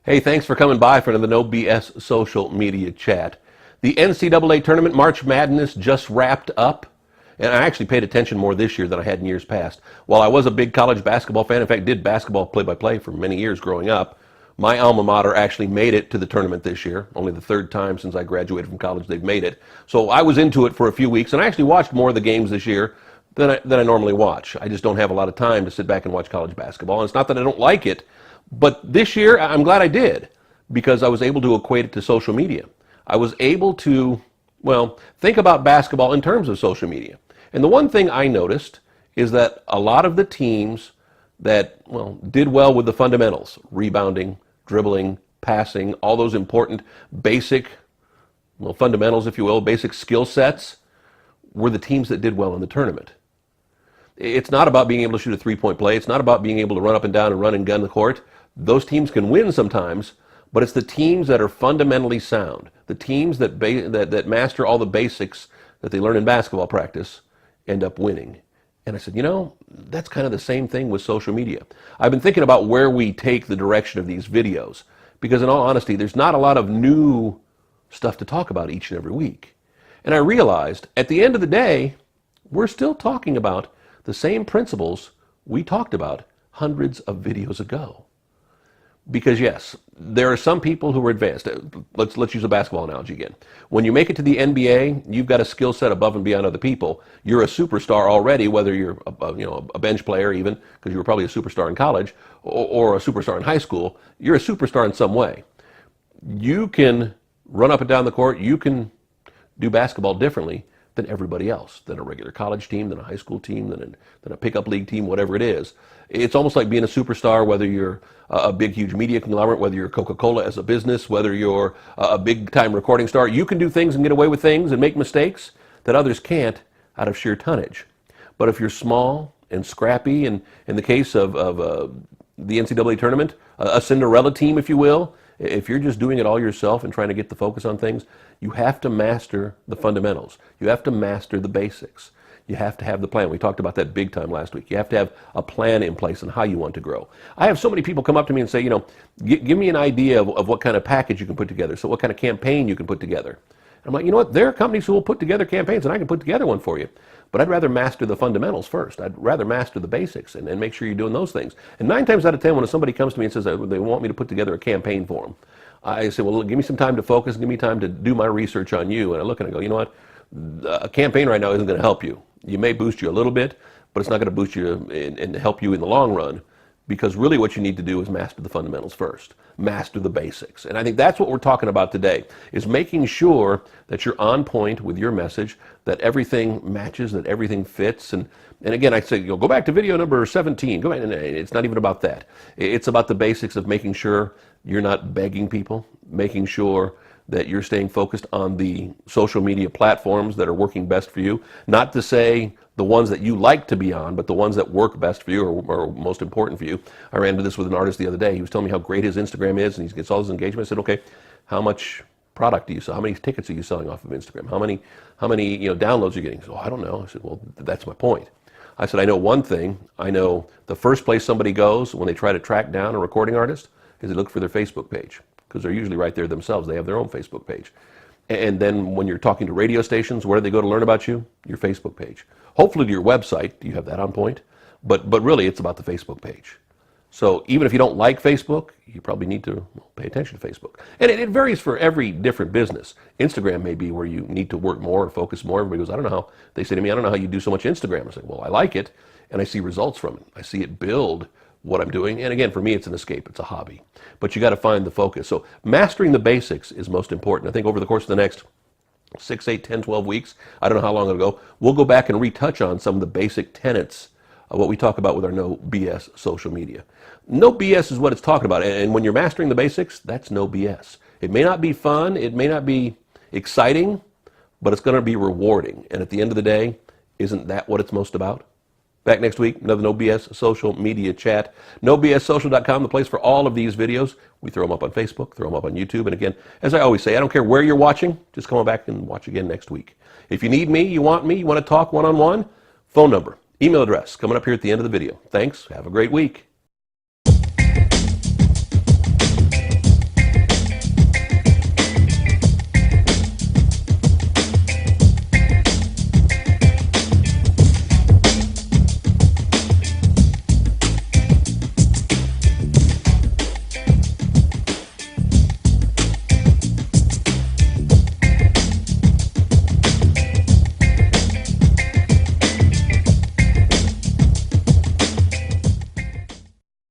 Hey, thanks for coming by for another No BS social media chat. The NCAA tournament, March Madness, just wrapped up. And I actually paid attention more this year than I had in years past. While I was a big college basketball fan, in fact, did basketball play-by-play for many years growing up, my alma mater actually made it to the tournament this year. Only the third time since I graduated from college they've made it. So I was into it for a few weeks, and I actually watched more of the games this year than I normally watch. I just don't have a lot of time to sit back and watch college basketball. And it's not that I don't like it, but this year I'm glad I did, because I was able to equate it to social media. I was able to, well, think about basketball in terms of social media. And the one thing I noticed is that a lot of the teams that, well, did well with the fundamentals, rebounding, dribbling, passing, all those important basic, well, fundamentals, if you will, basic skill sets, were the teams that did well in the tournament. It's not about being able to shoot a three-point play. It's not about being able to run up and down and run and gun the court. Those teams can win sometimes, but it's the teams that are fundamentally sound, the teams that master all the basics that they learn in basketball practice, end up winning. And I said, you know, that's kind of the same thing with social media. I've been thinking about where we take the direction of these videos, because in all honesty, there's not a lot of new stuff to talk about each and every week. And I realized at the end of the day, we're still talking about the same principles we talked about hundreds of videos ago. Because yes, there are some people who are advanced. Let's use a basketball analogy again. When you make it to the NBA, you've got a skill set above and beyond other people. You're a superstar already, whether you're a bench player even, because you were probably a superstar in college, or a superstar in high school. You're a superstar in some way. You can run up and down the court. You can do basketball differently than everybody else, than a regular college team, than a high school team, than a pickup league team, whatever it is. It's almost like being a superstar, whether you're a big, huge media conglomerate, whether you're Coca-Cola as a business, whether you're a big-time recording star. You can do things and get away with things and make mistakes that others can't out of sheer tonnage. But if you're small and scrappy, and in the case of the NCAA tournament, a Cinderella team, if you will, if you're just doing it all yourself and trying to get the focus on things, you have to master the fundamentals. You have to master the basics. You have to have the plan. We talked about that big time last week. You have to have a plan in place on how you want to grow. I have so many people come up to me and say, you know, give me an idea of what kind of package you can put together, so what kind of campaign you can put together. I'm like, you know what, there are companies who will put together campaigns, and I can put together one for you. But I'd rather master the fundamentals first. I'd rather master the basics and make sure you're doing those things. And 9 times out of 10, when somebody comes to me and says they want me to put together a campaign for them, I say, well, give me some time to focus, give me time to do my research on you. And I look and I go, you know what, a campaign right now isn't going to help you. You may boost you a little bit, but it's not going to boost you and help you in the long run, because really what you need to do is master the fundamentals first, master the basics. And I think that's what we're talking about today, is making sure that you're on point with your message, that everything matches, that everything fits. And again, I say, you know, go back to video number 17. Go back, and it's not even about that. It's about the basics of making sure you're not begging people, making sure that you're staying focused on the social media platforms that are working best for you. Not to say the ones that you like to be on, but the ones that work best for you or most important for you. I ran into this with an artist the other day. He was telling me how great his Instagram is, and he gets all his engagement. I said, okay, how much product do you sell? How many tickets are you selling off of Instagram? How many downloads are you getting? He said, oh, I don't know. I said, well, that's my point. I said, I know one thing. I know the first place somebody goes when they try to track down a recording artist is they look for their Facebook page, because they're usually right there themselves. They have their own Facebook page. And then when you're talking to radio stations, where do they go to learn about you? Your Facebook page. Hopefully to your website, you have that on point, but really it's about the Facebook page. So even if you don't like Facebook, you probably need to pay attention to Facebook. And it varies for every different business. Instagram may be where you need to work more or focus more. Everybody goes, I don't know how. They say to me, I don't know how you do so much Instagram. I say, well, I like it, and I see results from it. I see it build what I'm doing. And again, for me, it's an escape. It's a hobby. But you got to find the focus. So mastering the basics is most important. I think over the course of the next 6, 8, 10, 12 weeks, I don't know how long it'll go, we'll go back and retouch on some of the basic tenets of what we talk about with our No BS social media. No BS is what it's talking about. And when you're mastering the basics, that's no BS. It may not be fun. It may not be exciting, but it's going to be rewarding. And at the end of the day, isn't that what it's most about? Back next week, another No BS social media chat. NoBSSocial.com, the place for all of these videos. We throw them up on Facebook, throw them up on YouTube. And again, as I always say, I don't care where you're watching, just come on back and watch again next week. If you need me, you want to talk one-on-one, phone number, email address, coming up here at the end of the video. Thanks. Have a great week.